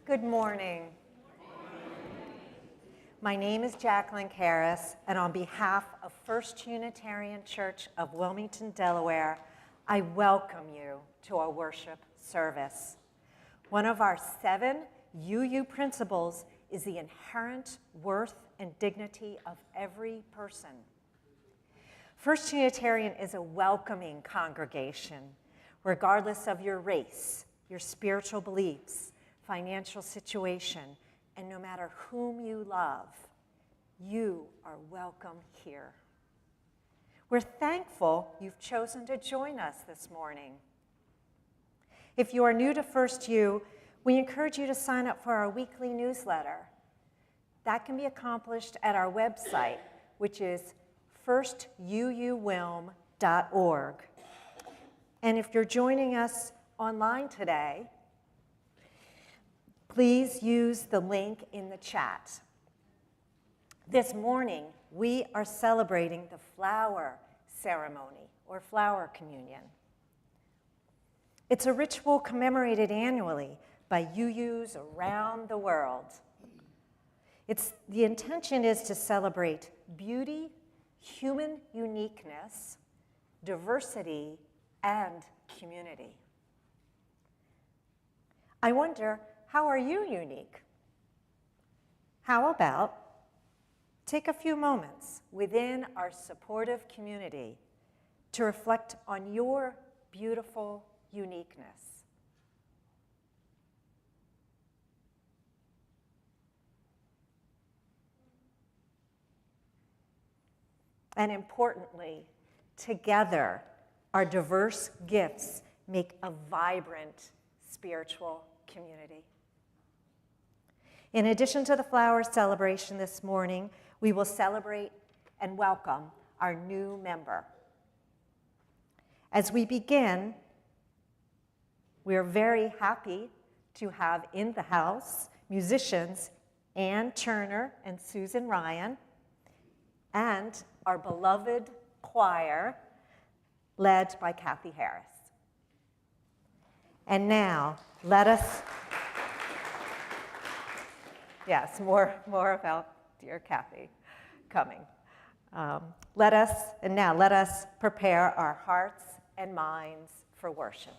Good morning. My name is Jacqueline Karras, and on behalf of First Unitarian Church of Wilmington, Delaware, I welcome you to our worship service. One of our 7 UU principles is the inherent worth and dignity of every person. First Unitarian is a welcoming congregation, regardless of your race, your spiritual beliefs, financial situation, and no matter whom you love, you are welcome here. We're thankful you've chosen to join us this morning. If you are new to First U, we encourage you to sign up for our weekly newsletter. That can be accomplished at our website, which is firstuuwilm.org. And if you're joining us online today, please use the link in the chat. This morning, we are celebrating the flower ceremony, or flower communion. It's a ritual commemorated annually by UUs around the world. The intention is to celebrate beauty, human uniqueness, diversity, and community. I wonder, how are you unique? How about take a few moments within our supportive community to reflect on your beautiful uniqueness. And importantly, together, our diverse gifts make a vibrant spiritual community. In addition to the flower celebration this morning, we will celebrate and welcome our new member. As we begin, we are very happy to have in the house musicians Ann Turner and Susan Ryan, and our beloved choir led by Kathy Harris. And now, let us, yes, more about dear Kathy coming. Let us prepare our hearts and minds for worship.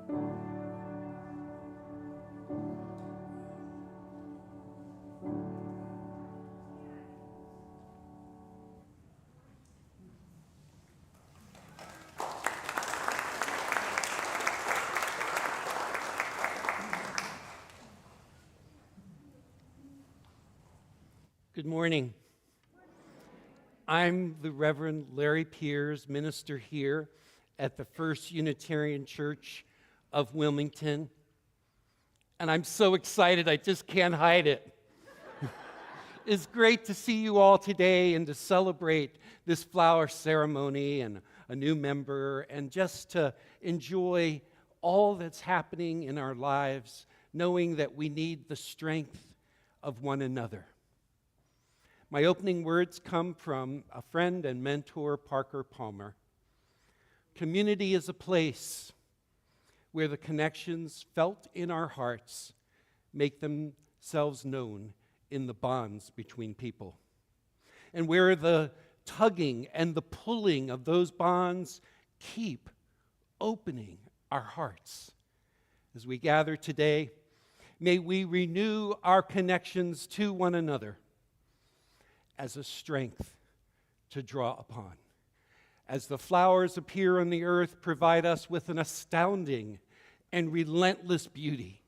Good morning. I'm the Reverend Larry Piers, minister here at the First Unitarian Church of Wilmington. And I'm so excited, I just can't hide it. It's great to see you all today and to celebrate this flower ceremony and a new member and just to enjoy all that's happening in our lives, knowing that we need the strength of one another. My opening words come from a friend and mentor, Parker Palmer. Community is a place where the connections felt in our hearts make themselves known in the bonds between people, and where the tugging and the pulling of those bonds keep opening our hearts. As we gather today, may we renew our connections to one another as a strength to draw upon. As the flowers appear on the earth, provide us with an astounding and relentless beauty.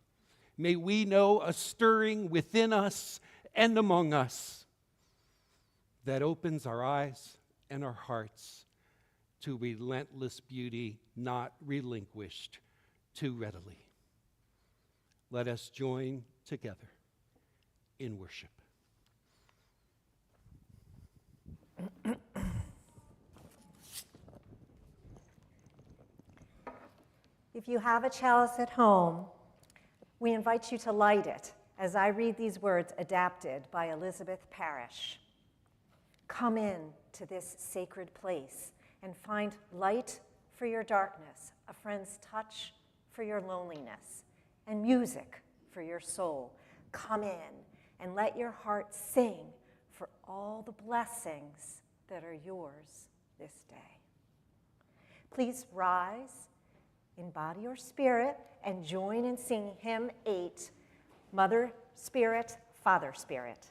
May we know a stirring within us and among us that opens our eyes and our hearts to relentless beauty not relinquished too readily. Let us join together in worship. If you have a chalice at home, we invite you to light it as I read these words adapted by Elizabeth Parrish. Come in to this sacred place and find light for your darkness, a friend's touch for your loneliness, and music for your soul. Come in and let your heart sing for all the blessings that are yours this day. Please rise in body or spirit and join in singing hymn 8, Mother Spirit, Father Spirit.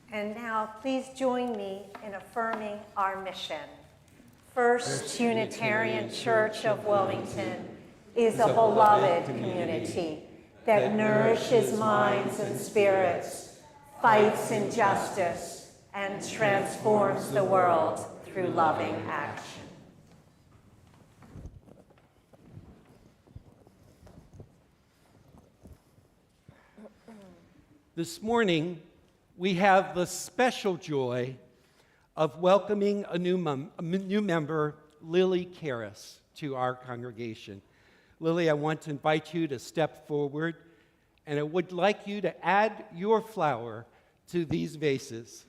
And now, please join me in affirming our mission. First Unitarian Church of Wilmington is a beloved community that nourishes minds and spirits, fights injustice, and transforms the world through loving action. This morning, we have the special joy of welcoming a new member, Lily Karras, to our congregation. Lily, I want to invite you to step forward, and I would like you to add your flower to these vases.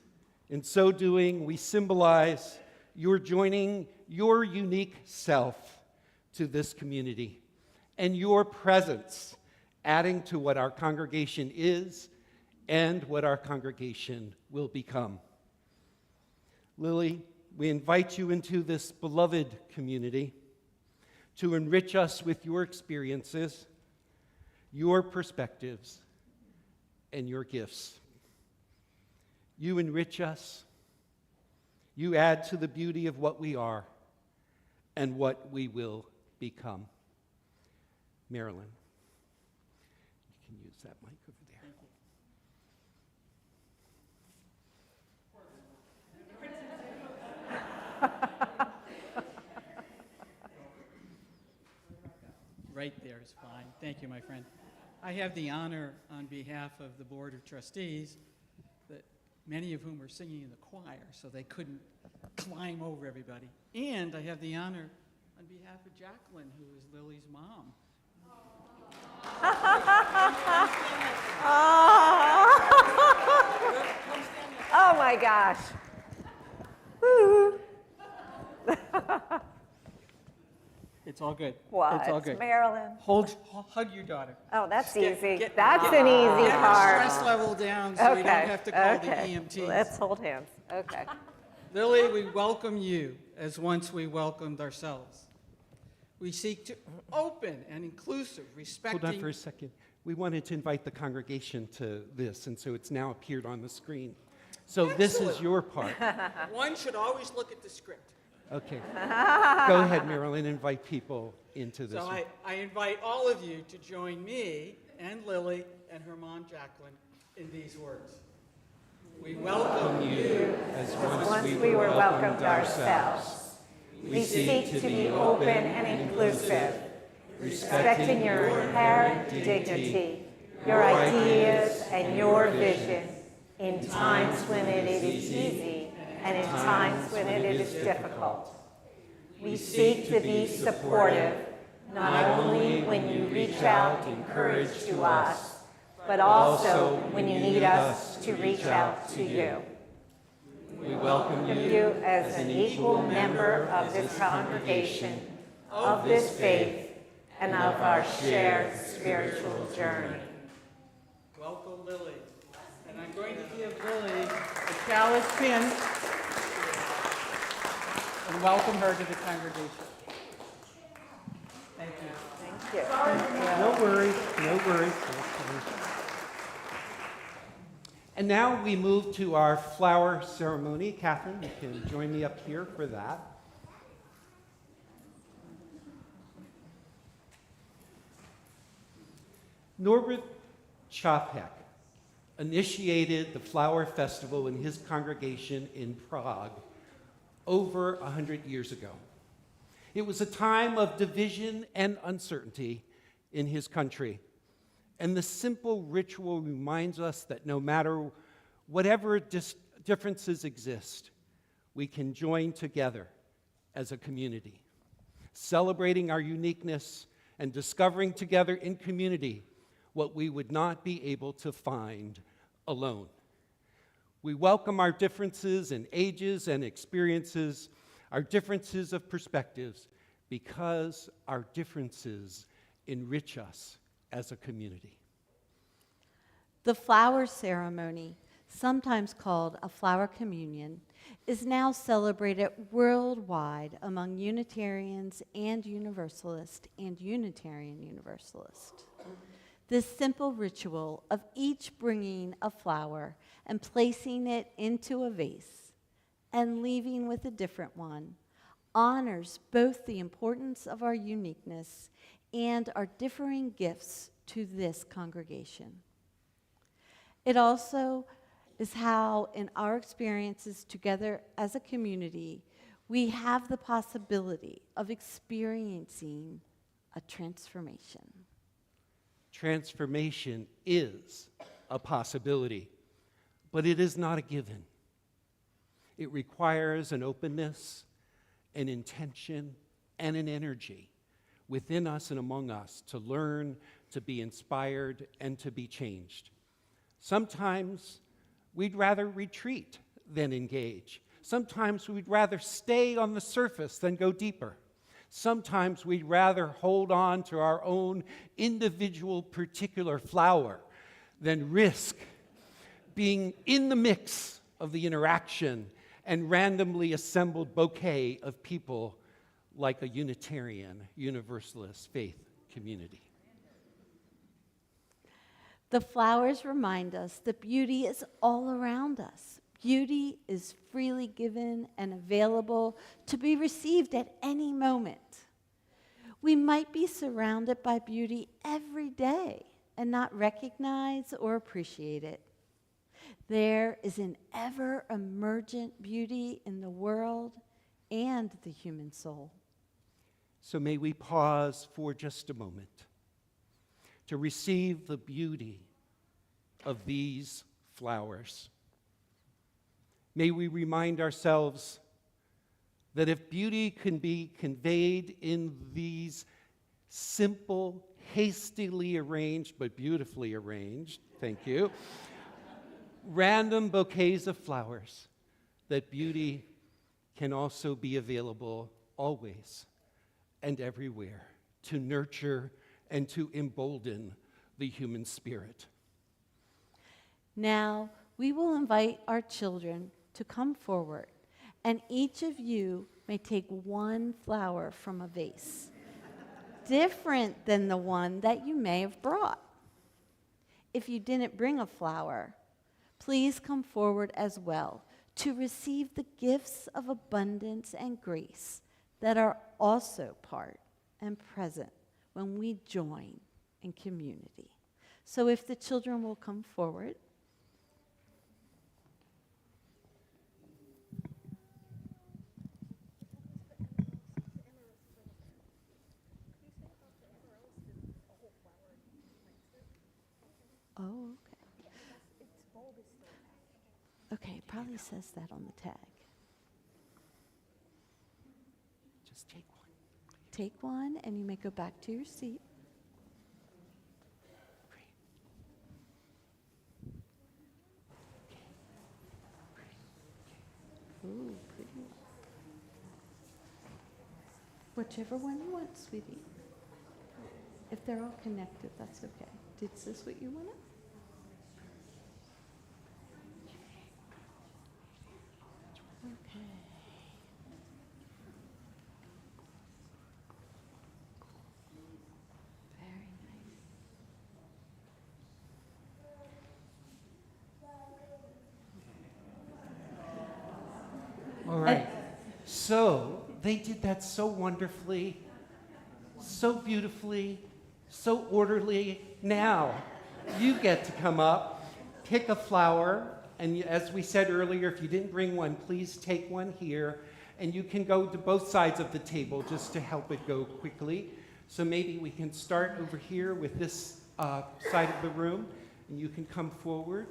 In so doing, we symbolize your joining your unique self to this community, and your presence adding to what our congregation is and what our congregation will become. Lily, we invite you into this beloved community to enrich us with your experiences, your perspectives, and your gifts. You enrich us. You add to the beauty of what we are and what we will become. Marilyn, you can use that mic over there. Right there is fine. Thank you, my friend. I have the honor on behalf of the Board of Trustees, that many of whom are singing in the choir, so they couldn't climb over everybody. And I have the honor on behalf of Jacqueline, who is Lily's mom. Oh my gosh. Woo. It's all good. What? It's all good. Marilyn. Hug your daughter. Oh, that's easy. Get That's an easy Get her part. stress level down so you don't have to call the EMTs. Let's hold hands. Okay. Lily, we welcome you as once we welcomed ourselves. We seek to open and inclusive, respecting... Hold on for a second. We wanted to invite the congregation to this, and so it's now appeared on the screen. So this is your part. One should always look at the script. Okay. Go ahead, Marilyn, invite people into this. So I invite all of you to join me and Lily and her mom, Jacqueline, in these words. We welcome you as Once we were welcomed ourselves. We seek to be open and inclusive, respecting your inherent dignity, your ideas, and your vision in times when it is easy and in times when it is difficult. We seek to be supportive, not only when you reach out in courage to us, but also when you need us to reach out to you. We welcome You as an equal member of this congregation, of this faith, and of our shared spiritual journey. welcome Lily. And I'm going to give Lily a chalice pin and welcome her to the congregation. Thank you. Thank you. No worries, no worries. And now we move to our flower ceremony. Catherine, you can join me up here for that. Norbert Čapek initiated the flower festival in his congregation in Prague over 100 years ago. It was a time of division and uncertainty in his country. And the simple ritual reminds us that no matter whatever differences exist, we can join together as a community, celebrating our uniqueness and discovering together in community what we would not be able to find alone. We welcome our differences in ages and experiences, our differences of perspectives, because our differences enrich us as a community. The flower ceremony, sometimes called a flower communion, is now celebrated worldwide among Unitarians and Universalists and Unitarian Universalists. This simple ritual of each bringing a flower and placing it into a vase and leaving with a different one honors both the importance of our uniqueness and our differing gifts to this congregation. It also is how, in our experiences together as a community, we have the possibility of experiencing a transformation. Transformation is a possibility, but it is not a given. It requires an openness, an intention, and an energy within us and among us to learn, to be inspired, and to be changed. Sometimes we'd rather retreat than engage. Sometimes we'd rather stay on the surface than go deeper. Sometimes we'd rather hold on to our own individual particular flower than risk being in the mix of the interaction and randomly assembled bouquet of people like a Unitarian, Universalist faith community. The flowers remind us that beauty is all around us. Beauty is freely given and available to be received at any moment. We might be surrounded by beauty every day and not recognize or appreciate it. There is an ever-emergent beauty in the world and the human soul. So may we pause for just a moment to receive the beauty of these flowers. May we remind ourselves that if beauty can be conveyed in these simple, hastily arranged, but beautifully arranged, thank you, random bouquets of flowers, that beauty can also be available always and everywhere to nurture and to embolden the human spirit. Now, we will invite our children to come forward, and each of you may take one flower from a vase, different than the one that you may have brought. If you didn't bring a flower, please come forward as well to receive the gifts of abundance and grace that are also part and present when we join in community. So if the children will come forward. Oh, okay. Okay, it probably says that on the tag. Just take one. Take one, and you may go back to your seat. Ooh, pretty. Whichever one you want, sweetie. If they're all connected, that's okay. Is this what you wanted? Okay. Very nice. All right. So they did that so wonderfully, so beautifully, so orderly. Now you get to come up, pick a flower, and as we said earlier, if you didn't bring one, please take one here, and you can go to both sides of the table just to help it go quickly. So maybe we can start over here with this side of the room, and you can come forward.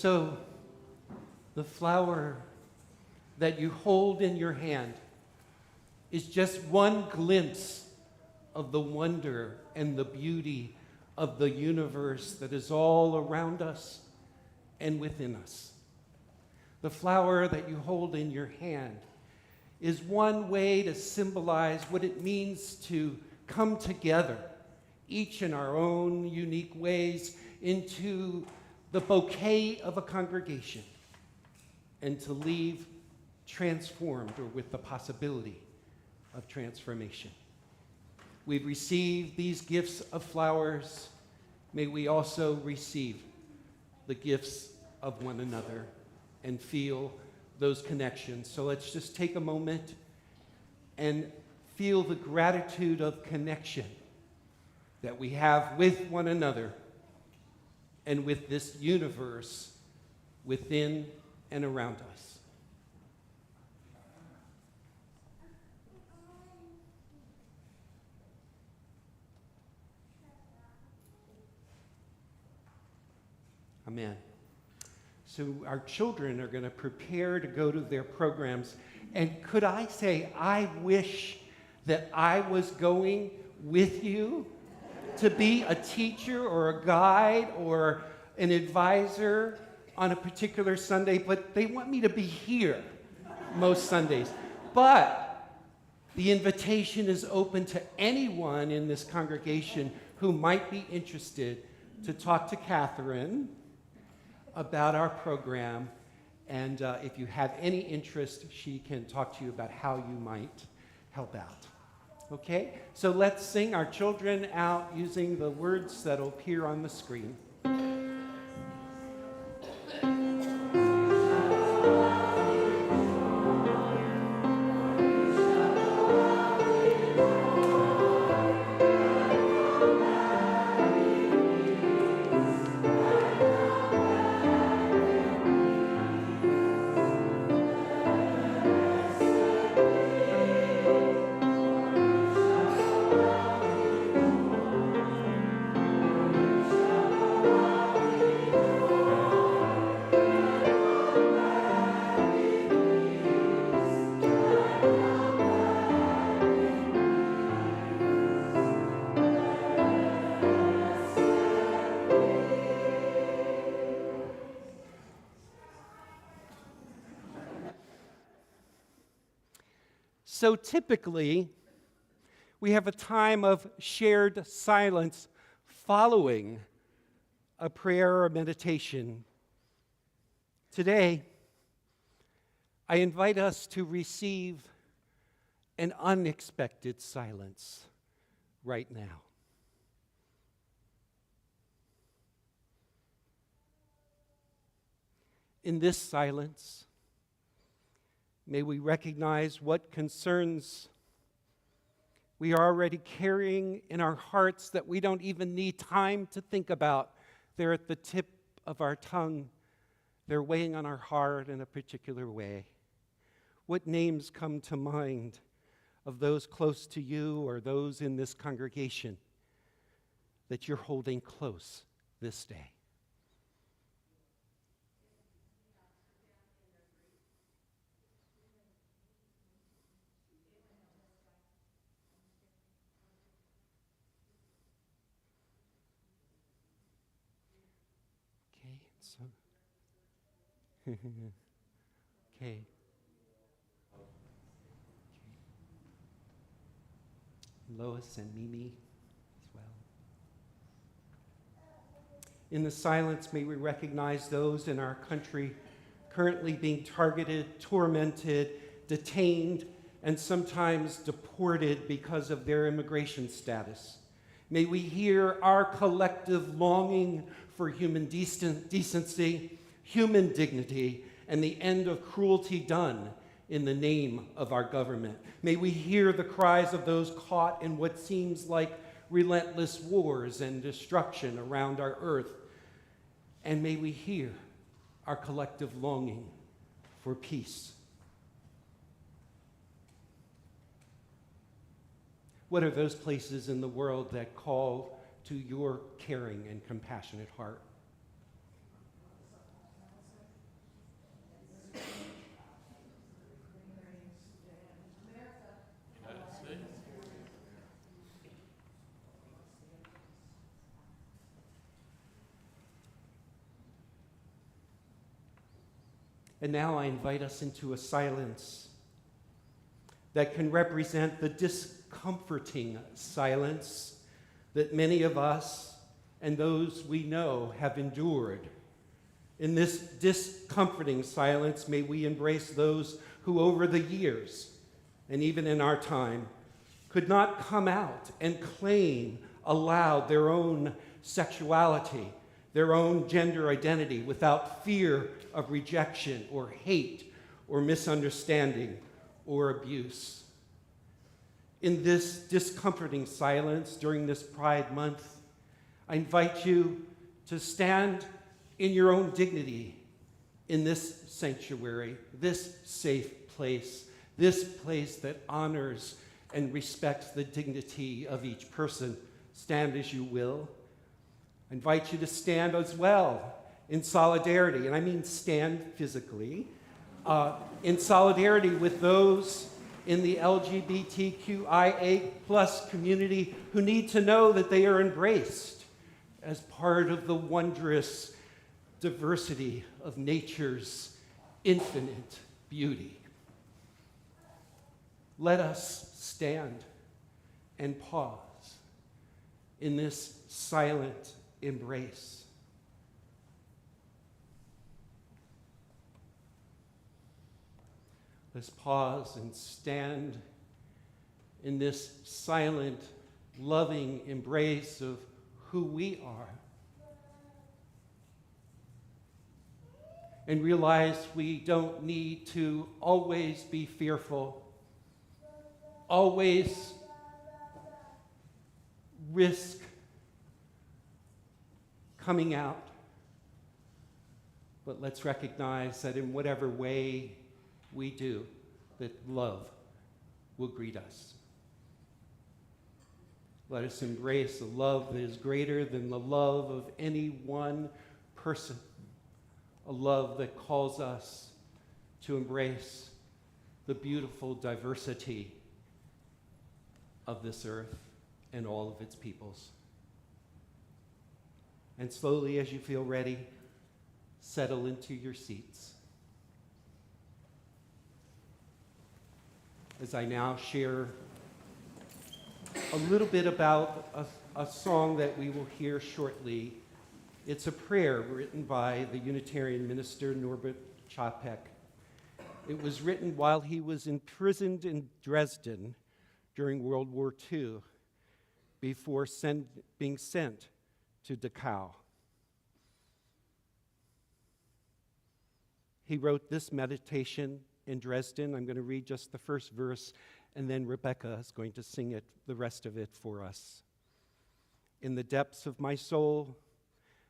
So, the flower that you hold in your hand is just one glimpse of the wonder and the beauty of the universe that is all around us and within us. The flower that you hold in your hand is one way to symbolize what it means to come together, each in our own unique ways, into the bouquet of a congregation, and to leave transformed or with the possibility of transformation. We've received these gifts of flowers. May we also receive the gifts of one another and feel those connections. So let's just take a moment and feel the gratitude of connection that we have with one another and with this universe within and around us. Amen. So our children are going to prepare to go to their programs. And could I say, I wish that I was going with you to be a teacher or a guide or an advisor on a particular Sunday, but they want me to be here most Sundays. But the invitation is open to anyone in this congregation who might be interested to talk to Catherine about our program. And if you have any interest, she can talk to you about how you might help out. Okay? So let's sing our children out using the words that will appear on the screen. So typically, we have a time of shared silence following a prayer or meditation. Today, I invite us to receive an unexpected silence right now. In this silence, may we recognize what concerns we are already carrying in our hearts that we don't even need time to think about. They're at the tip of our tongue. They're weighing on our heart in a particular way. What names come to mind of those close to you or those in this congregation that you're holding close this day? Okay. Lois and Mimi as well. In the silence, may we recognize those in our country currently being targeted, tormented, detained, and sometimes deported because of their immigration status. May we hear our collective longing for human decency, human dignity, and the end of cruelty done in the name of our government. May we hear the cries of those caught in what seems like relentless wars and destruction around our earth. And may we hear our collective longing for peace. What are those places in the world that call to your caring and compassionate heart? And now I invite us into a silence that can represent the discomforting silence that many of us and those we know have endured. In this discomforting silence, may we embrace those who over the years, and even in our time, could not come out and claim aloud their own sexuality, their own gender identity, without fear of rejection or hate or misunderstanding or abuse. In this discomforting silence during this Pride Month, I invite you to stand in your own dignity in this sanctuary, this safe place, this place that honors and respects the dignity of each person. Stand as you will. I invite you to stand as well in solidarity, and I mean stand physically, in solidarity with those in the LGBTQIA+ community who need to know that they are embraced as part of the wondrous diversity of nature's infinite beauty. Let us stand and pause in this silent embrace. Let's pause and stand in this silent, loving embrace of who we are. And realize we don't need to always be fearful, always risk coming out. But let's recognize that in whatever way we do, that love will greet us. Let us embrace a love that is greater than the love of any one person, a love that calls us to embrace the beautiful diversity of this earth and all of its peoples. And slowly, as you feel ready, settle into your seats. As I now share a little bit about a song that we will hear shortly. It's a prayer written by the Unitarian minister Norbert Čapek. It was written while he was imprisoned in Dresden during World War II before being sent to Dachau. He wrote this meditation in Dresden. I'm going to read just the first verse, and then Rebecca is going to sing it, the rest of it for us. In the depths of my soul,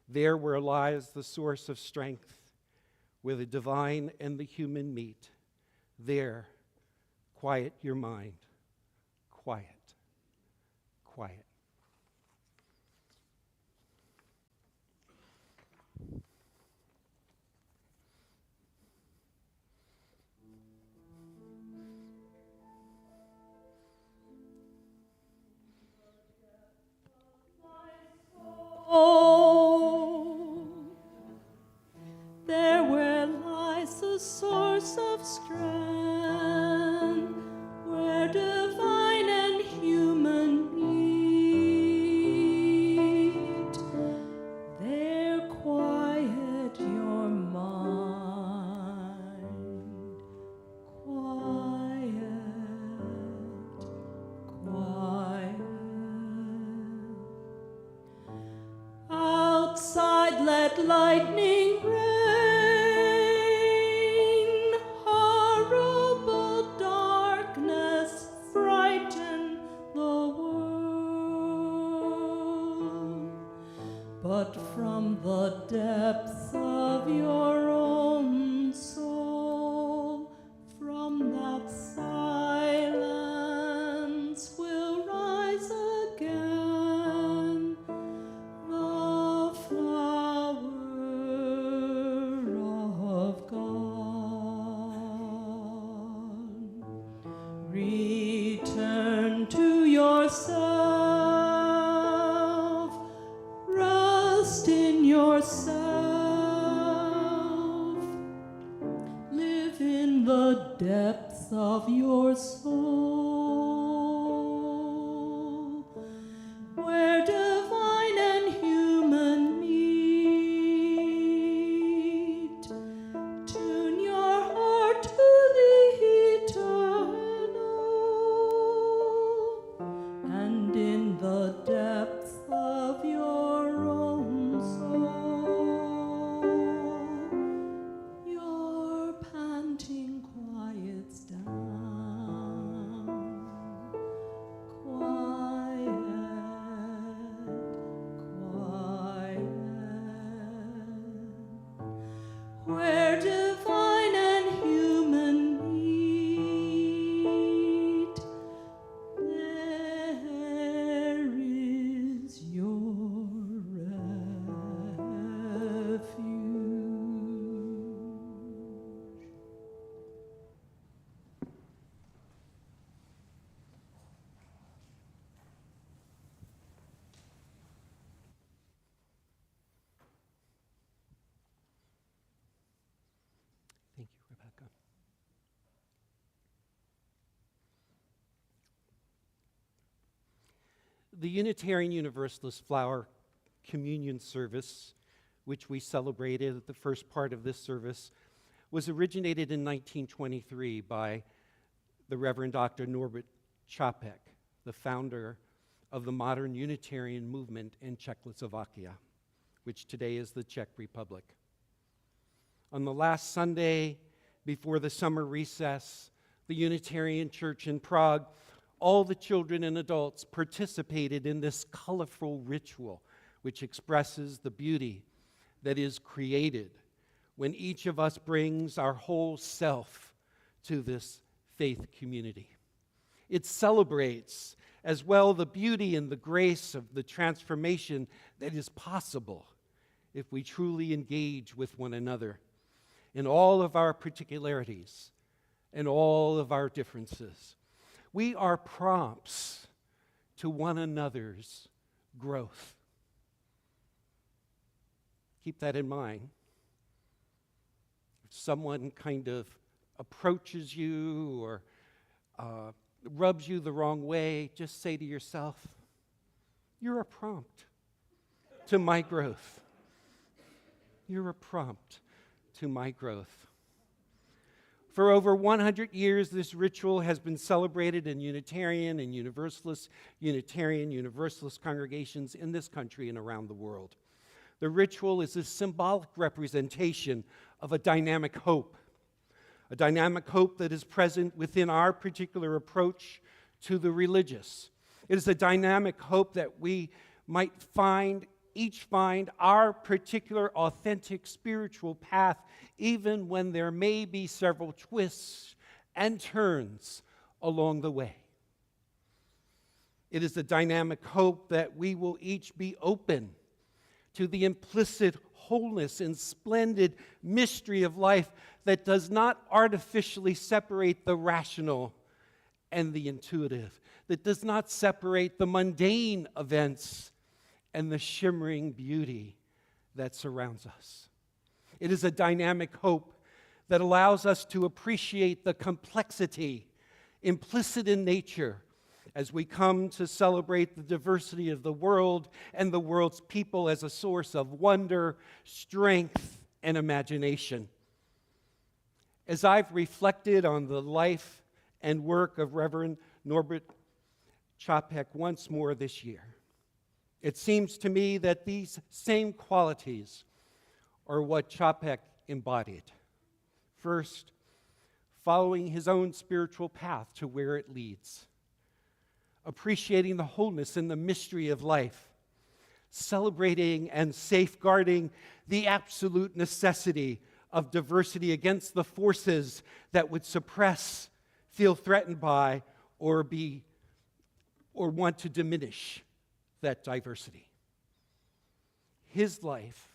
there where lies the source of strength, where the divine and the human meet, there, quiet your mind. Quiet. Quiet. Oh, there where lies the source of strength, where divine and human meet, there quiet your mind. Quiet, quiet. Outside let lightning rain, horrible darkness frighten the world. But from the depths of your own soul, from that silence will rise again the flower of God. Return to yourself, rest in yourself, in the depths of your soul, where divine and human meet. Tune your heart to the eternal, and in the depths of your own soul, your panting quiets down. Quiet, quiet, where divine and human meet, there is your refuge. Thank you, Rebecca. The Unitarian Universalist Flower Communion service, which we celebrated at the first part of this service, was originated in 1923 by the Reverend Dr. Norbert Čapek, the founder of the modern Unitarian movement in Czechoslovakia, which today is the Czech Republic. On the last Sunday before the summer recess, the Unitarian Church in Prague, all the children and adults participated in this colorful ritual which expresses the beauty that is created when each of us brings our whole self to this faith community. It celebrates as well the beauty and the grace of the transformation that is possible if we truly engage with one another in all of our particularities and all of our differences. We are prompts to one another's growth. Keep that in mind. If someone kind of approaches you or rubs you the wrong way, just say to yourself, you're a prompt to my growth. You're a prompt to my growth. For over 100 years, this ritual has been celebrated in Unitarian and Universalist, Unitarian, Universalist congregations in this country and around the world. The ritual is a symbolic representation of a dynamic hope that is present within our particular approach to the religious. It is a dynamic hope that we might each find our particular authentic spiritual path, even when there may be several twists and turns along the way. It is a dynamic hope that we will each be open to the implicit wholeness and splendid mystery of life that does not artificially separate the rational and the intuitive, that does not separate the mundane events and the shimmering beauty that surrounds us. It is a dynamic hope that allows us to appreciate the complexity implicit in nature as we come to celebrate the diversity of the world and the world's people as a source of wonder, strength, and imagination. As I've reflected on the life and work of Reverend Norbert Čapek once more this year, it seems to me that these same qualities are what Čapek embodied. First, following his own spiritual path to where it leads, appreciating the wholeness and the mystery of life, celebrating and safeguarding the absolute necessity of diversity against the forces that would suppress, feel threatened by, or want to diminish that diversity. His life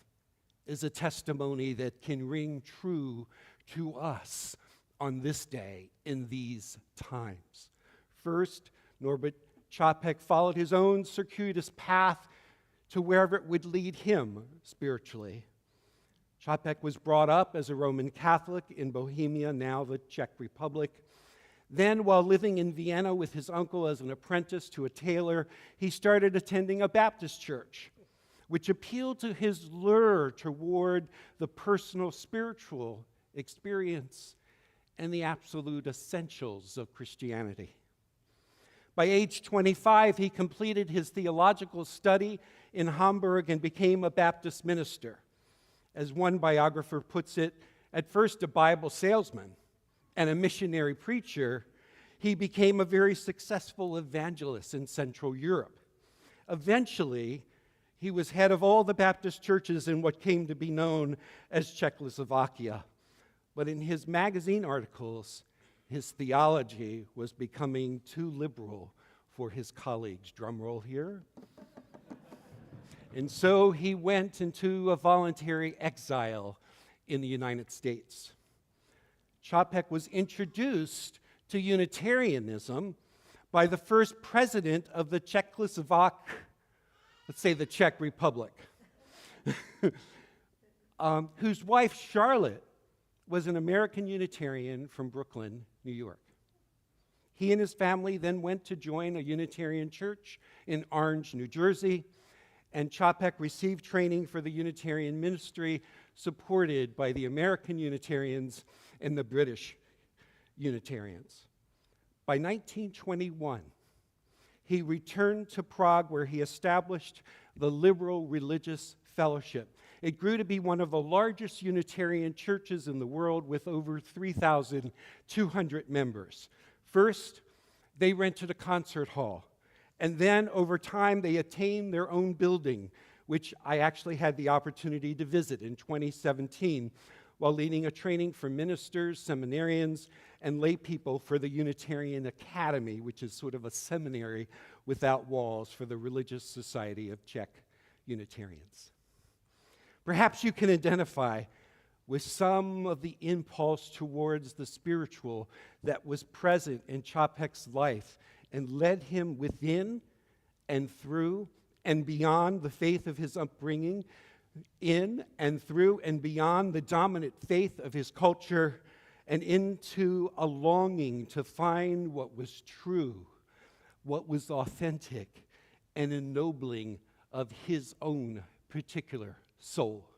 is a testimony that can ring true to us on this day in these times. First, Norbert Čapek followed his own circuitous path to wherever it would lead him spiritually. Čapek was brought up as a Roman Catholic in Bohemia, now the Czech Republic. Then, while living in Vienna with his uncle as an apprentice to a tailor, he started attending a Baptist church, which appealed to his lure toward the personal spiritual experience and the absolute essentials of Christianity. By age 25, he completed his theological study in Hamburg and became a Baptist minister. As one biographer puts it, at first a Bible salesman and a missionary preacher, he became a very successful evangelist in Central Europe. Eventually, he was head of all the Baptist churches in what came to be known as Czechoslovakia. But in his magazine articles, his theology was becoming too liberal for his colleagues. Drum roll here. And so he went into a voluntary exile in the United States. Čapek was introduced to Unitarianism by the first president of the Czechoslovak, let's say the Czech Republic, whose wife, Charlotte, was an American Unitarian from Brooklyn, New York. He and his family then went to join a Unitarian church in Orange, New Jersey, and Čapek received training for the Unitarian ministry supported by the American Unitarians and the British Unitarians. By 1921, he returned to Prague, where he established the Liberal Religious Fellowship. It grew to be one of the largest Unitarian churches in the world with over 3,200 members. First, they rented a concert hall. And then, over time, they attained their own building, which I actually had the opportunity to visit in 2017 while leading a training for ministers, seminarians, and lay people for the Unitarian Academy, which is sort of a seminary without walls for the Religious Society of Czech Unitarians. Perhaps you can identify with some of the impulse towards the spiritual that was present in Čapek's life and led him within and through and beyond the faith of his upbringing, in and through and beyond the dominant faith of his culture, and into a longing to find what was true, what was authentic, and ennobling of his own particular soul.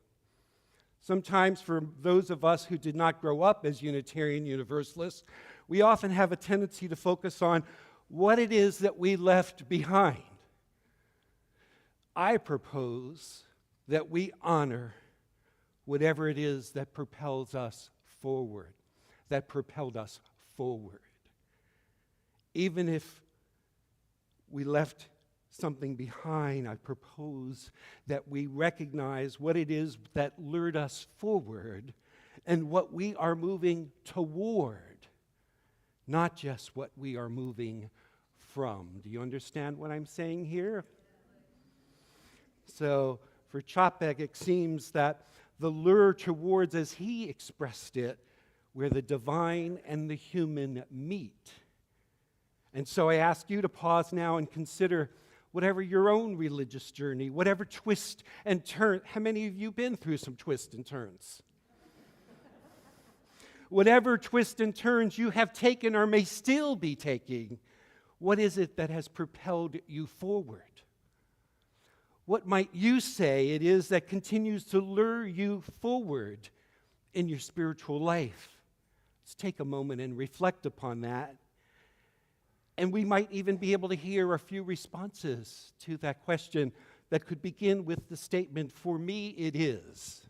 Sometimes, for those of us who did not grow up as Unitarian Universalists, we often have a tendency to focus on what it is that we left behind. I propose that we honor whatever it is that propels us forward, that propelled us forward. Even if we left something behind, I propose that we recognize what it is that lured us forward and what we are moving toward, not just what we are moving from. Do you understand what I'm saying here? So, for Čapek, it seems that the lure towards, as he expressed it, where the divine and the human meet. And so I ask you to pause now and consider whatever your own religious journey, whatever twist and turn. How many of you been through some twists and turns? Whatever twists and turns you have taken or may still be taking, what is it that has propelled you forward? What might you say it is that continues to lure you forward in your spiritual life? Let's take a moment and reflect upon that. And we might even be able to hear a few responses to that question that could begin with the statement, "For me, it is."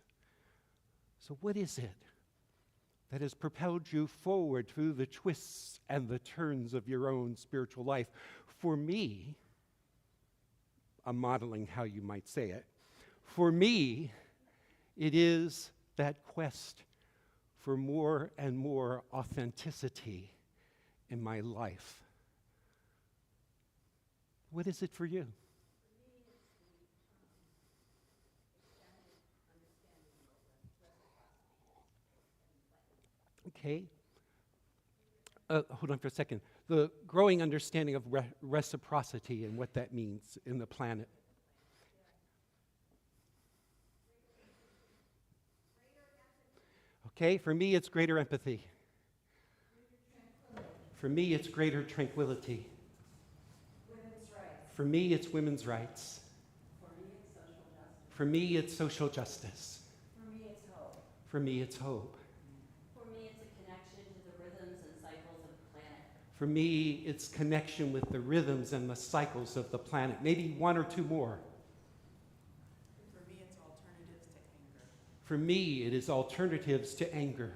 So what is it that has propelled you forward through the twists and the turns of your own spiritual life? For me, I'm modeling how you might say it. For me, it is that quest for more and more authenticity in my life. What is it for you? Okay. Hold on for a second. The growing understanding of reciprocity and what that means in the planet. Okay, for me, it's greater empathy. For me, it's greater tranquility. Women's rights. For me, it's women's rights. For me, it's social justice. For me, it's hope. For me, it's hope. For me, it's a connection to the rhythms and cycles of the planet. For me, it's connection with the rhythms and the cycles of the planet. Maybe one or two more. For me, it's alternatives to anger. For me, it is alternatives to anger.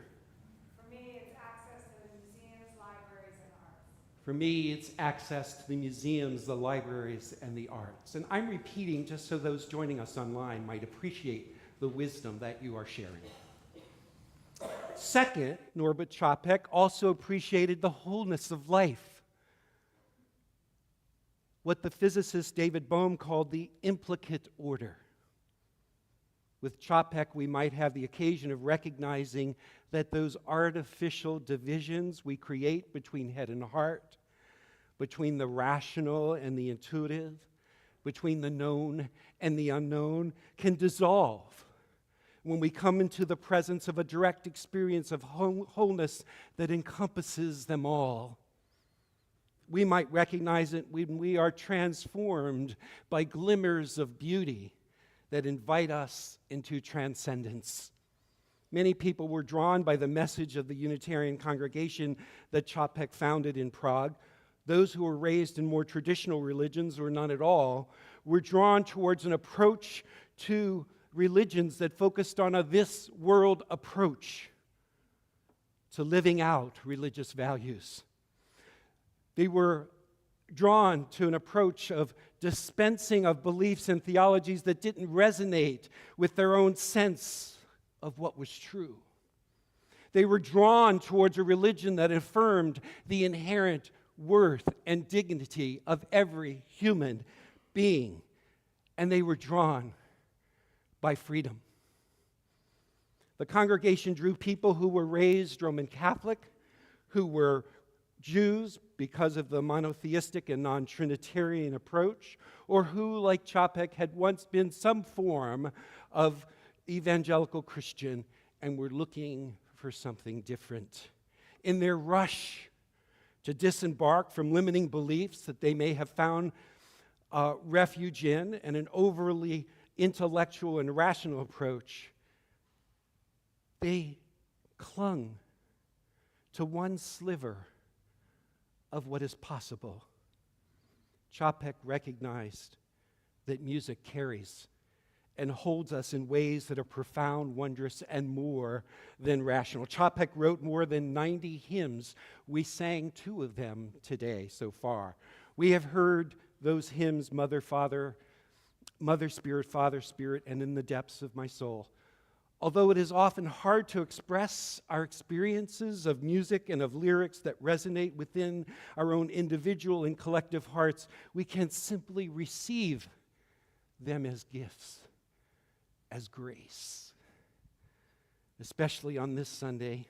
For me, it's access to the museums, libraries, and arts. For me, it's access to the museums, the libraries, and the arts. And I'm repeating just so those joining us online might appreciate the wisdom that you are sharing. Second, Norbert Čapek also appreciated the wholeness of life. What the physicist David Bohm called the implicate order. With Čapek, we might have the occasion of recognizing that those artificial divisions we create between head and heart, between the rational and the intuitive, between the known and the unknown, can dissolve when we come into the presence of a direct experience of wholeness that encompasses them all. We might recognize it when we are transformed by glimmers of beauty that invite us into transcendence. Many people were drawn by the message of the Unitarian congregation that Čapek founded in Prague. Those who were raised in more traditional religions, or none at all, were drawn towards an approach to religions that focused on a this world approach to living out religious values. They were drawn to an approach of dispensing of beliefs and theologies that didn't resonate with their own sense of what was true. They were drawn towards a religion that affirmed the inherent worth and dignity of every human being. And they were drawn by freedom. The congregation drew people who were raised Roman Catholic, who were Jews because of the monotheistic and non-Trinitarian approach, or who, like Čapek, had once been some form of evangelical Christian and were looking for something different. In their rush to disembark from limiting beliefs that they may have found refuge in and an overly intellectual and rational approach, they clung to one sliver of what is possible. Čapek recognized that music carries and holds us in ways that are profound, wondrous, and more than rational. Čapek wrote more than 90 hymns. We sang 2 of them today so far. We have heard those hymns, Mother, Father, Mother Spirit, Father Spirit, and In the Depths of My Soul. Although it is often hard to express our experiences of music and of lyrics that resonate within our own individual and collective hearts, we can simply receive them as gifts, as grace. Especially on this Sunday,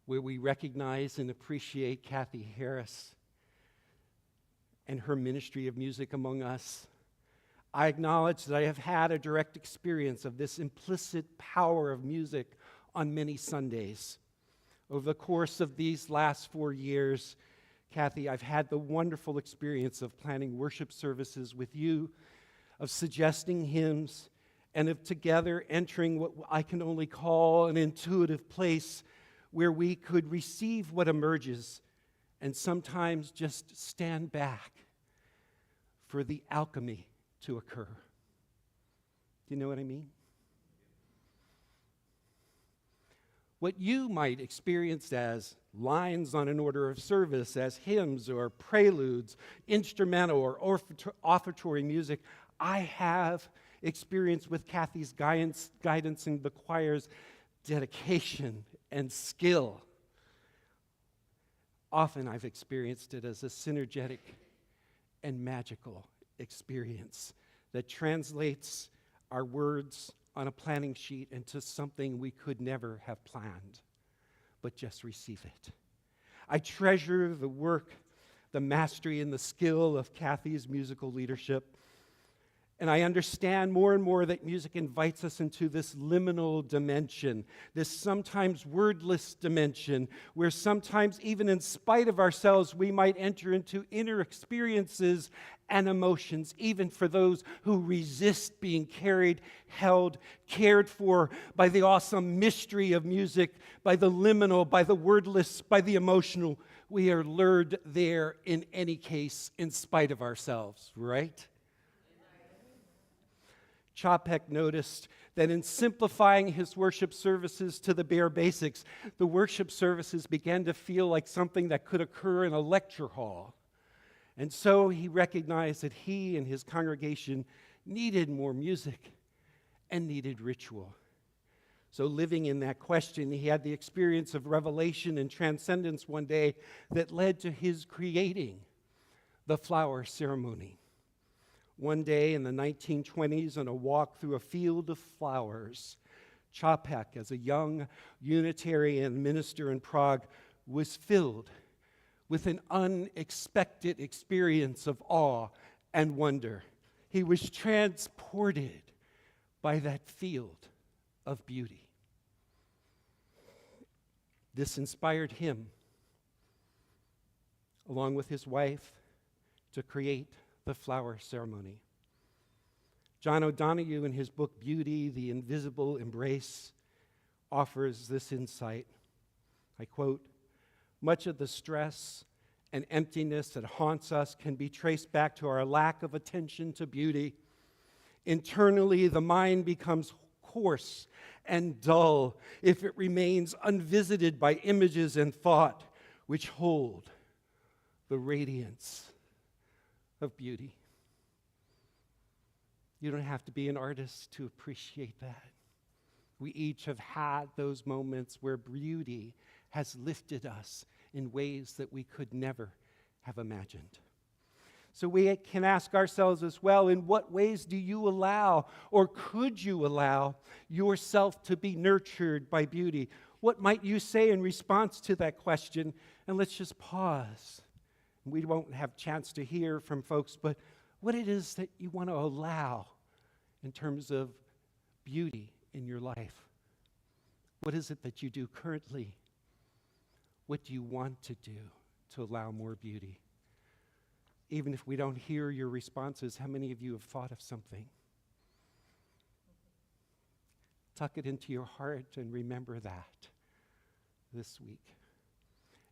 where we recognize and appreciate Kathy Harris and her ministry of music among us. I acknowledge that I have had a direct experience of this implicit power of music on many Sundays. Over the course of these last 4 years, Kathy, I've had the wonderful experience of planning worship services with you, of suggesting hymns, and of together entering what I can only call an intuitive place where we could receive what emerges and sometimes just stand back for the alchemy to occur. Do you know what I mean? What you might experience as lines on an order of service, as hymns or preludes, instrumental or offertory music, I have experienced with Kathy's guidance in the choir's dedication and skill. Often I've experienced it as a synergetic and magical experience that translates our words on a planning sheet into something we could never have planned, but just receive it. I treasure the work, the mastery, and the skill of Kathy's musical leadership, And I understand more and more that music invites us into this liminal dimension, this sometimes wordless dimension, where sometimes, even in spite of ourselves, we might enter into inner experiences and emotions, even for those who resist being carried, held, cared for by the awesome mystery of music, by the liminal, by the wordless, by the emotional. We are lured there in any case, in spite of ourselves, right? Čapek noticed that in simplifying his worship services to the bare basics, the worship services began to feel like something that could occur in a lecture hall. And so he recognized that he and his congregation needed more music and needed ritual. So living in that question, he had the experience of revelation and transcendence one day that led to his creating the flower ceremony. One day in the 1920s, on a walk through a field of flowers, Čapek, as a young Unitarian minister in Prague, was filled with an unexpected experience of awe and wonder. He was transported by that field of beauty. This inspired him, along with his wife, to create the flower ceremony. John O'Donoghue, in his book Beauty, the Invisible Embrace, offers this insight. I quote, "Much of the stress and emptiness that haunts us can be traced back to our lack of attention to beauty. Internally, the mind becomes coarse and dull if it remains unvisited by images and thought which hold the radiance of beauty." You don't have to be an artist to appreciate that. We each have had those moments where beauty has lifted us in ways that we could never have imagined. So we can ask ourselves as well, in what ways do you allow, or could you allow, yourself to be nurtured by beauty? What might you say in response to that question? And let's just pause. We won't have a chance to hear from folks, but what it is that you want to allow in terms of beauty in your life. What is it that you do currently? What do you want to do to allow more beauty? Even if we don't hear your responses, how many of you have thought of something? Tuck it into your heart and remember that this week.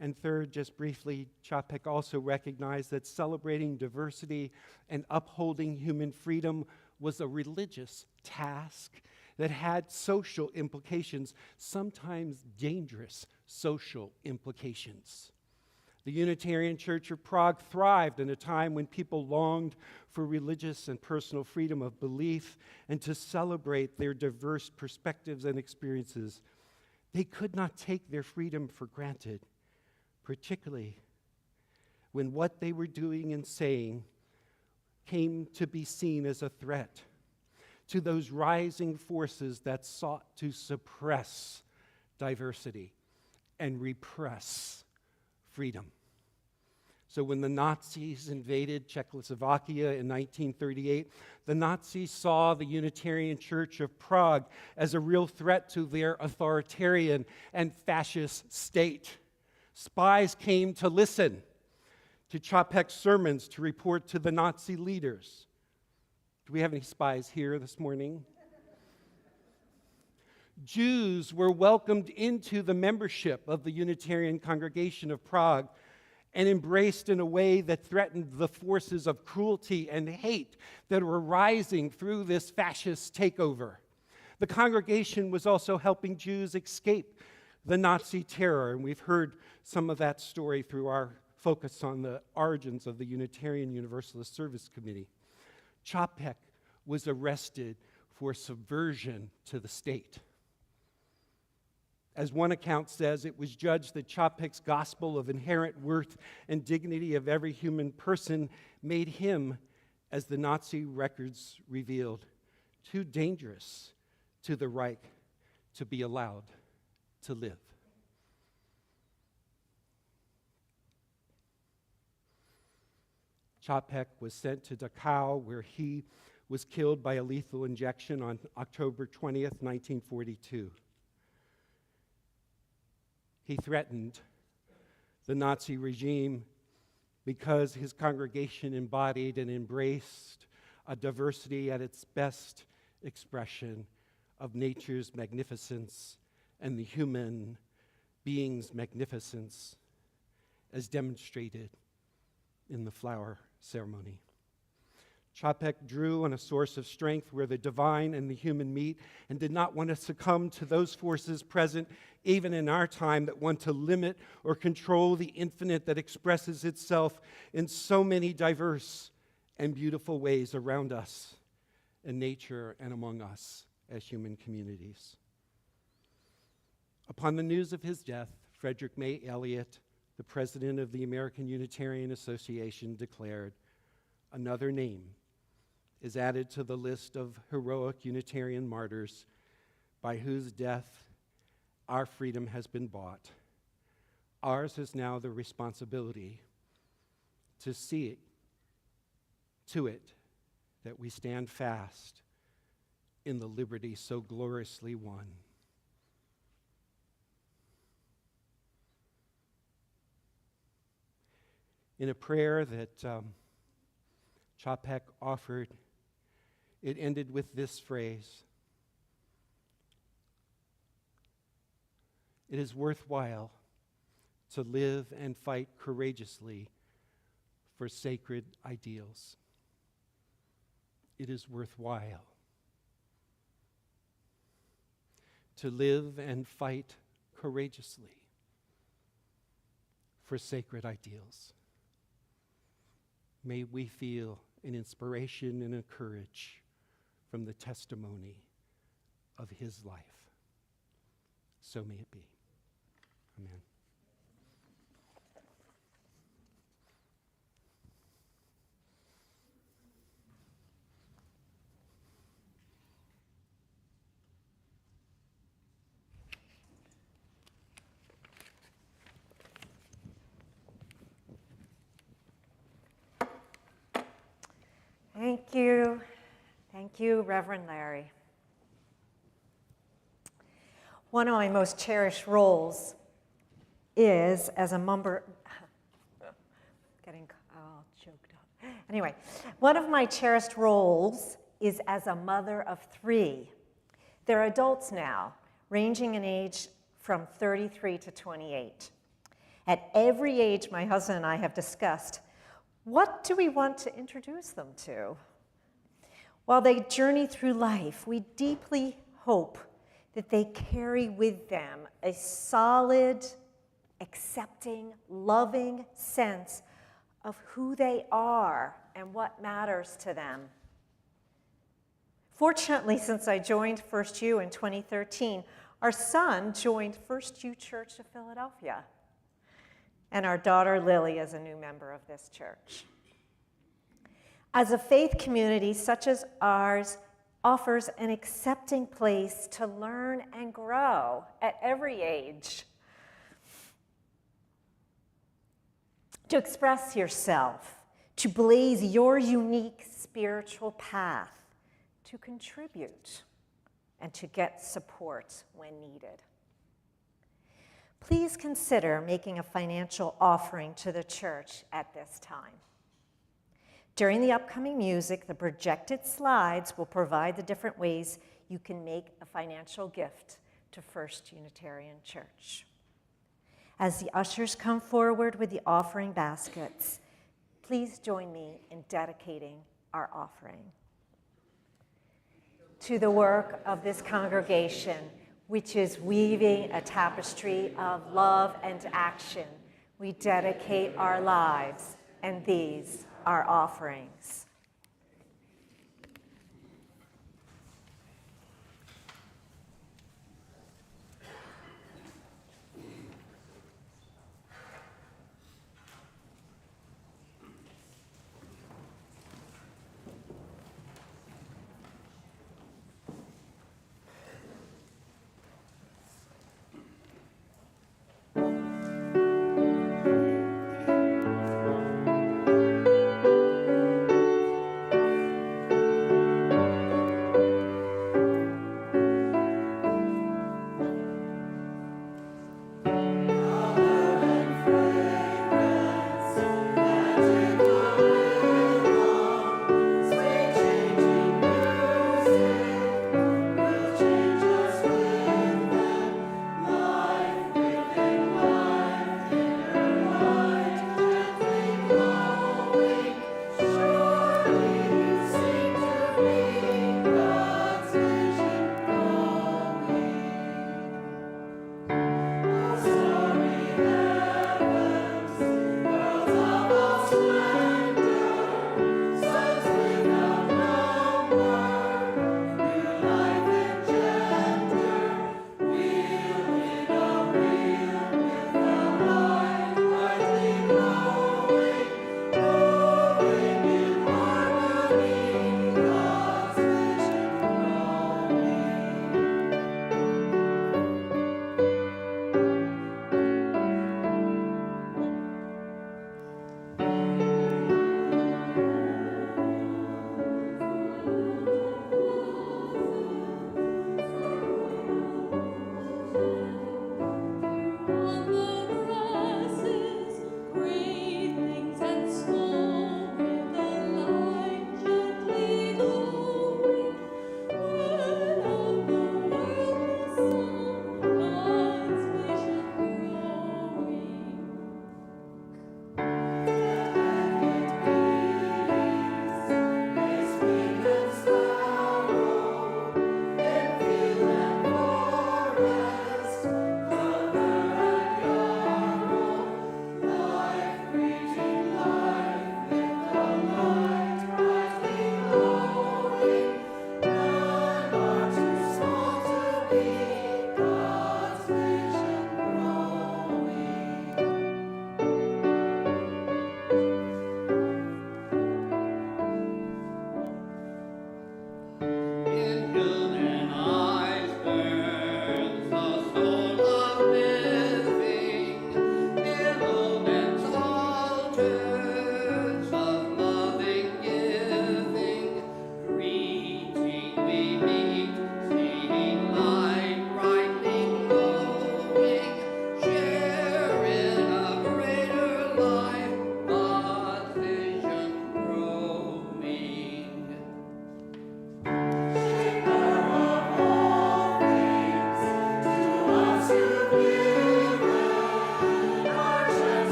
And third, just briefly, Čapek also recognized that celebrating diversity and upholding human freedom was a religious task that had social implications, sometimes dangerous social implications. The Unitarian Church of Prague thrived in a time when people longed for religious and personal freedom of belief and to celebrate their diverse perspectives and experiences. They could not take their freedom for granted, particularly when what they were doing and saying came to be seen as a threat to those rising forces that sought to suppress diversity and repress freedom. So when the Nazis invaded Czechoslovakia in 1938, the Nazis saw the Unitarian Church of Prague as a real threat to their authoritarian and fascist state. Spies came to listen to Čapek's sermons to report to the Nazi leaders. Do we have any spies here this morning? Jews were welcomed into the membership of the Unitarian Congregation of Prague and embraced in a way that threatened the forces of cruelty and hate that were rising through this fascist takeover. The congregation was also helping Jews escape the Nazi terror, and we've heard some of that story through our focus on the origins of the Unitarian Universalist Service Committee. Čapek was arrested for subversion to the state. As one account says, it was judged that Čapek's gospel of inherent worth and dignity of every human person made him, as the Nazi records revealed, too dangerous to the Reich to be allowed to live. Čapek was sent to Dachau, where he was killed by a lethal injection on October 20th, 1942. He threatened the Nazi regime because his congregation embodied and embraced a diversity at its best expression of nature's magnificence and the human being's magnificence as demonstrated in the flower ceremony. Čapek drew on a source of strength where the divine and the human meet and did not want to succumb to those forces present even in our time that want to limit or control the infinite that expresses itself in so many diverse and beautiful ways around us in nature and among us as human communities. Upon the news of his death, Frederick May Elliott, the president of the American Unitarian Association, declared, "Another name is added to the list of heroic Unitarian martyrs by whose death our freedom has been bought. Ours is now the responsibility to see to it that we stand fast in the liberty so gloriously won." In a prayer that Čapek offered, it ended with this phrase: "It is worthwhile to live and fight courageously for sacred ideals." It is worthwhile to live and fight courageously for sacred ideals. May we feel an inspiration and a courage from the testimony of his life. So may it be. Amen. Thank you. Thank you, Reverend Larry. One of my most cherished roles is as a getting all choked up. Anyway, one of my cherished roles is as a mother of 3. They're adults now, ranging in age from 33 to 28. At every age, my husband and I have discussed, what do we want to introduce them to? While they journey through life, we deeply hope that they carry with them a solid, accepting, loving sense of who they are and what matters to them. Fortunately, since I joined First U in 2013, our son joined First U Church of Philadelphia, and our daughter Lily is a new member of this church. As a faith community such as ours offers an accepting place to learn and grow at every age, to express yourself, to blaze your unique spiritual path, to contribute, and to get support when needed. Please consider making a financial offering to the church at this time. During the upcoming music, the projected slides will provide the different ways you can make a financial gift to First Unitarian Church. As the ushers come forward with the offering baskets, please join me in dedicating our offering. To the work of this congregation, which is weaving a tapestry of love and action, we dedicate our lives, and these are offerings.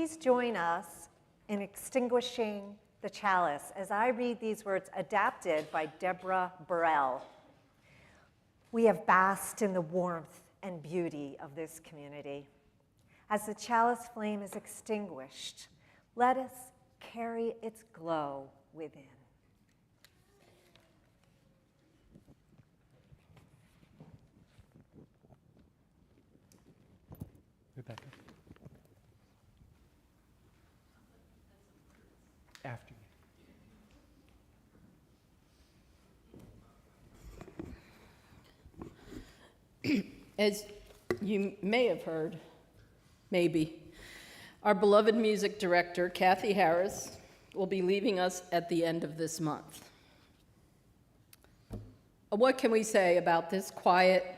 please join us in extinguishing the chalice as I read these words adapted by Deborah Burrell. We have basked in the warmth and beauty of this community. As the chalice flame is extinguished, let us carry its glow within. Rebecca. After you. As you may have heard, maybe, our beloved music director, Kathy Harris, will be leaving us at the end of this month. What can we say about this quiet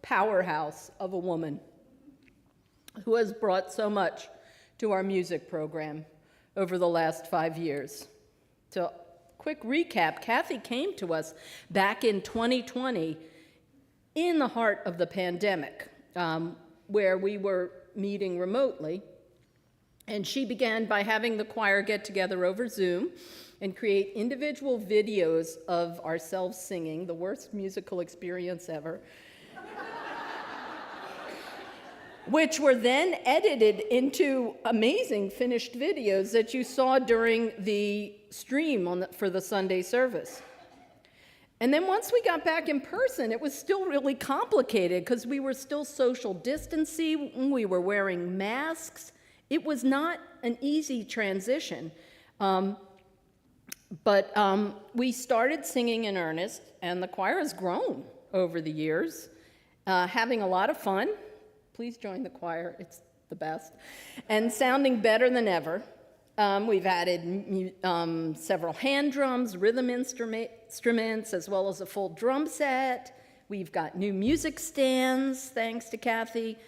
powerhouse of a woman who has brought so much to our music program over the last 5 years? So, quick recap, Kathy came to us back in 2020 in the heart of the pandemic, where we were meeting remotely. And she began by having the choir get together over Zoom and create individual videos of ourselves singing, the worst musical experience ever, which were then edited into amazing finished videos that you saw during the stream for the Sunday service. And then once we got back in person, it was still really complicated because we were still social distancing, we were wearing masks. It was not an easy transition. But we started singing in earnest, and the choir has grown over the years, having a lot of fun. Please join the choir, it's the best. And sounding better than ever. We've added several hand drums, rhythm instruments, as well as a full drum set. We've got new music stands, thanks to Kathy.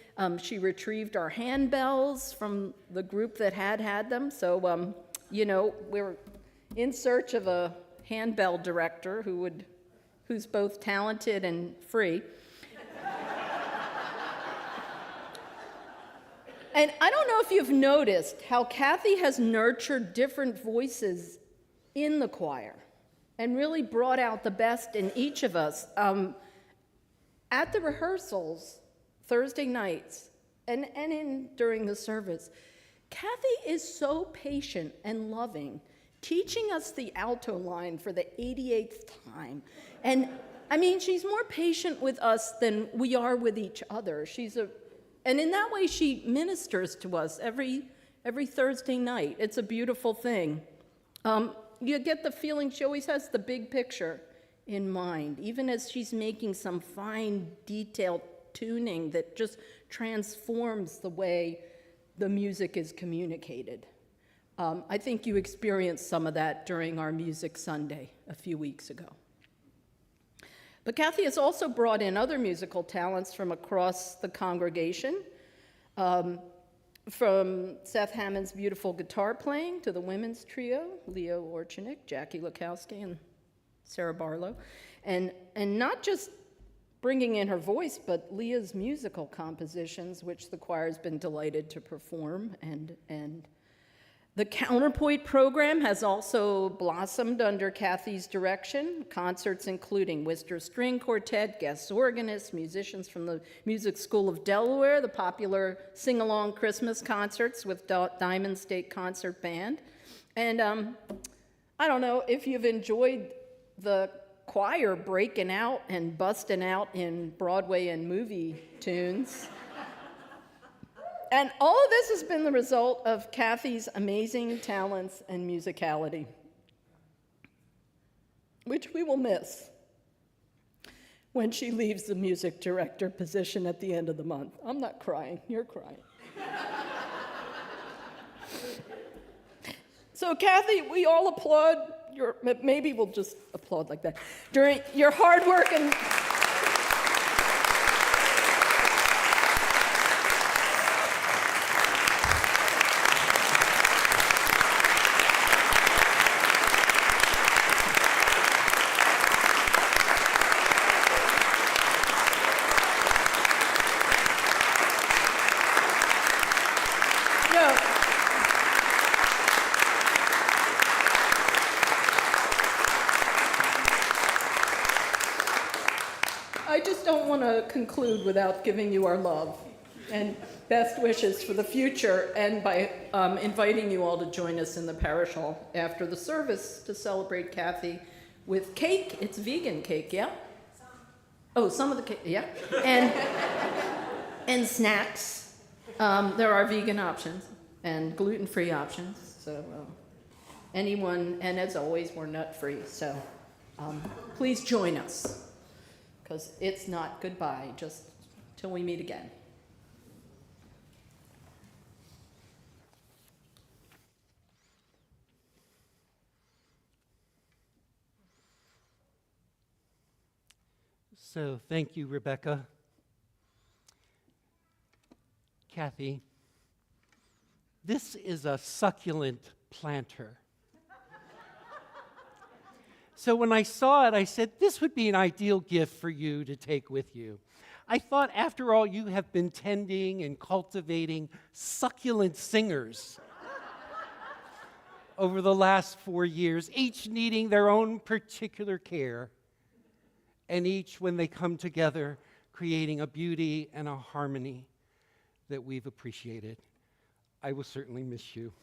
She retrieved our handbells from the group that had them. So, we're in search of a handbell director who's both talented and free. And I don't know if you've noticed how Kathy has nurtured different voices in the choir and really brought out the best in each of us. At the rehearsals, Thursday nights, and during the service, Kathy is so patient and loving, teaching us the alto line for the 88th time. And I mean, she's more patient with us than we are with each other. And in that way, she ministers to us every Thursday night. It's a beautiful thing. You get the feeling she always has the big picture in mind, even as she's making some fine, detailed tuning that just transforms the way the music is communicated. I think you experienced some of that during our Music Sunday a few weeks ago. But Kathy has also brought in other musical talents from across the congregation, from Seth Hammond's beautiful guitar playing to the women's trio, Leo Orchanik, Jackie Lukowski, and Sarah Barlow. And not just bringing in her voice, but Leah's musical compositions, which the choir's been delighted to perform. And the Counterpoint program has also blossomed under Kathy's direction. Concerts including Worcester String Quartet, guest organists, musicians from the Music School of Delaware, the popular sing-along Christmas concerts with Diamond State Concert Band. And I don't know if you've enjoyed the choir breaking out and busting out in Broadway and movie tunes. And all of this has been the result of Kathy's amazing talents and musicality, which we will miss when she leaves the music director position at the end of the month. I'm not crying, you're crying. So Kathy, we all applaud maybe we'll just applaud like that, during your hard work and conclude without giving you our love and best wishes for the future, and by inviting you all to join us in the parish hall after the service to celebrate Kathy with cake. It's vegan cake, yeah? Oh, some of the cake, yeah. And snacks. There are vegan options and gluten-free options. So anyone, and as always, we're nut-free. So please join us, because it's not goodbye, just till we meet again. So thank you, Rebecca. Kathy, this is a succulent planter. So when I saw it, I said, this would be an ideal gift for you to take with you. I thought, after all, you have been tending and cultivating succulent singers over the last 4 years, each needing their own particular care, and each, when they come together, creating a beauty and a harmony that we've appreciated. I will certainly miss you,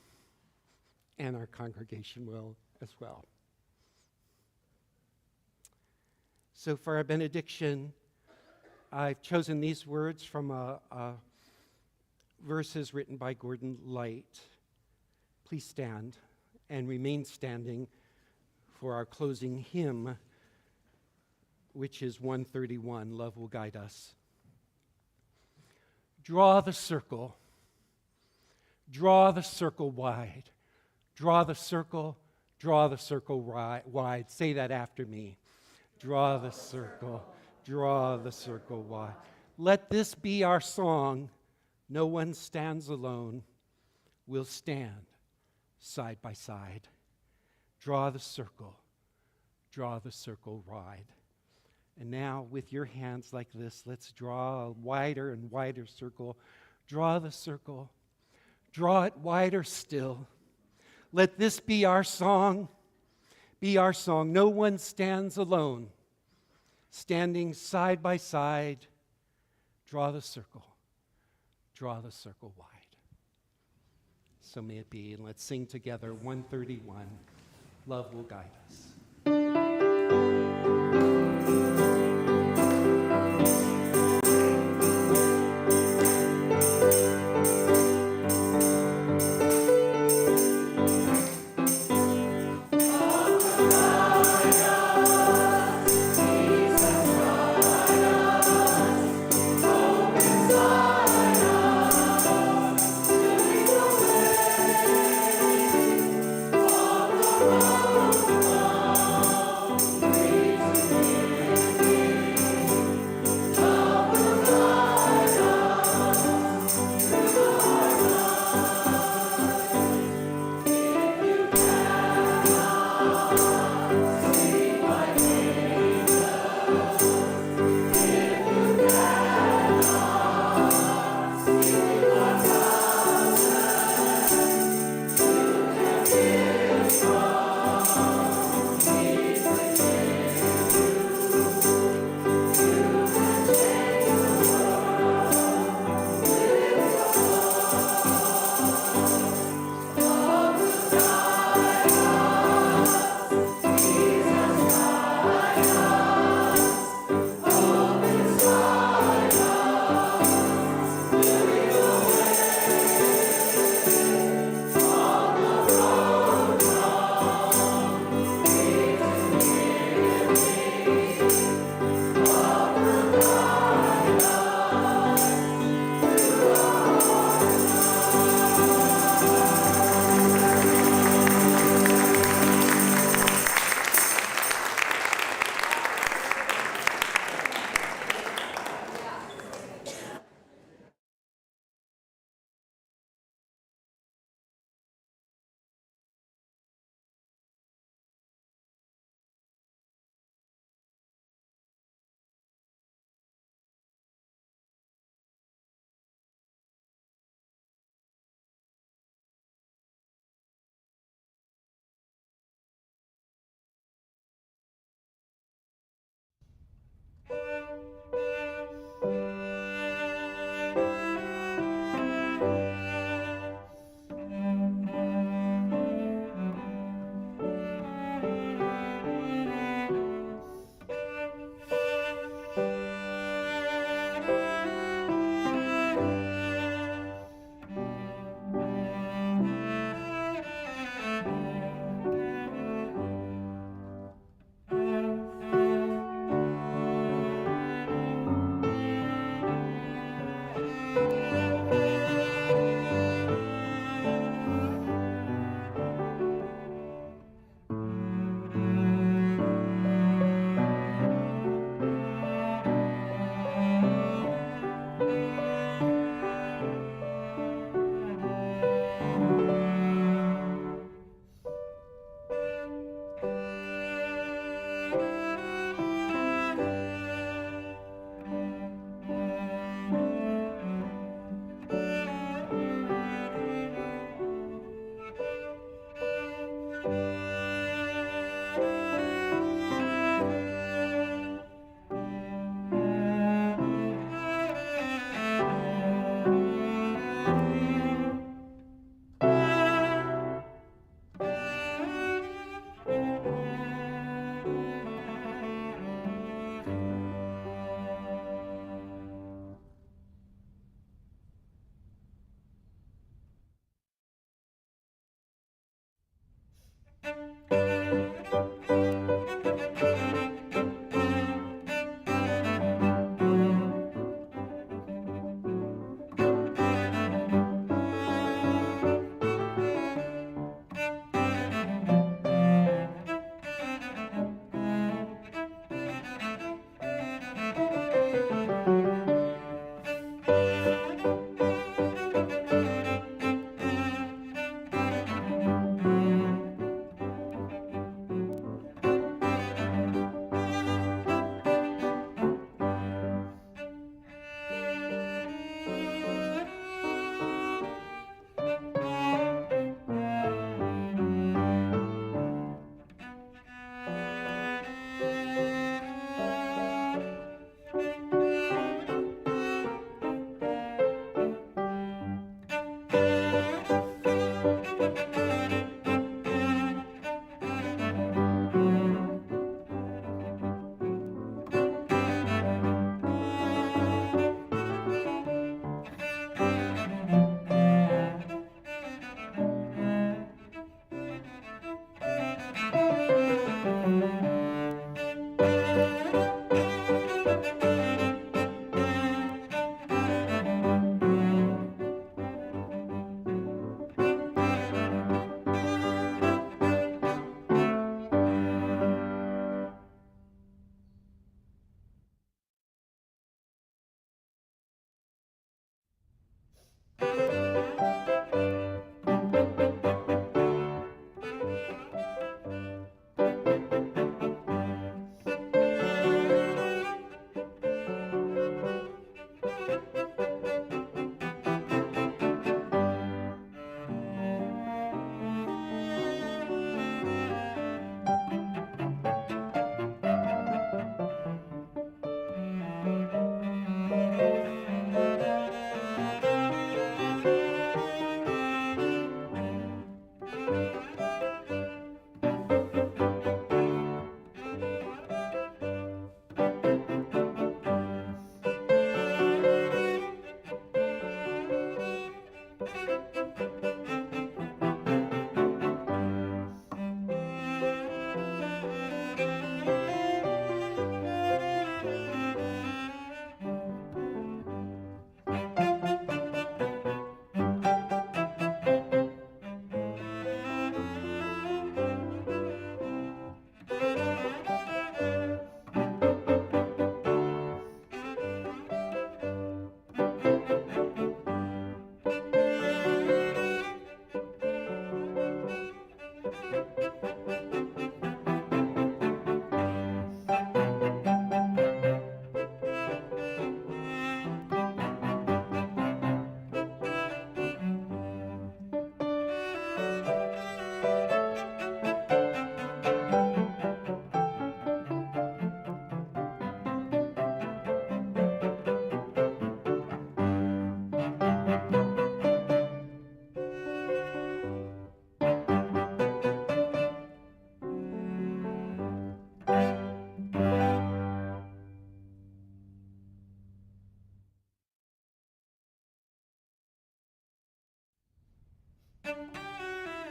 and our congregation will as well. So for our benediction, I've chosen these words from verses written by Gordon Light. Please stand and remain standing for our closing hymn, which is 131, Love Will Guide Us. Draw the circle wide. Draw the circle wide. Say that after me. Draw the circle wide. Let this be our song. No one stands alone. We'll stand side by side. Draw the circle wide. And now, with your hands like this, let's draw a wider and wider circle. Draw the circle. Draw it wider still. Let this be our song. Be our song. No one stands alone. Standing side by side. Draw the circle. Draw the circle wide. So may it be. And let's sing together 131. Love will guide us. Oh,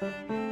Thank you.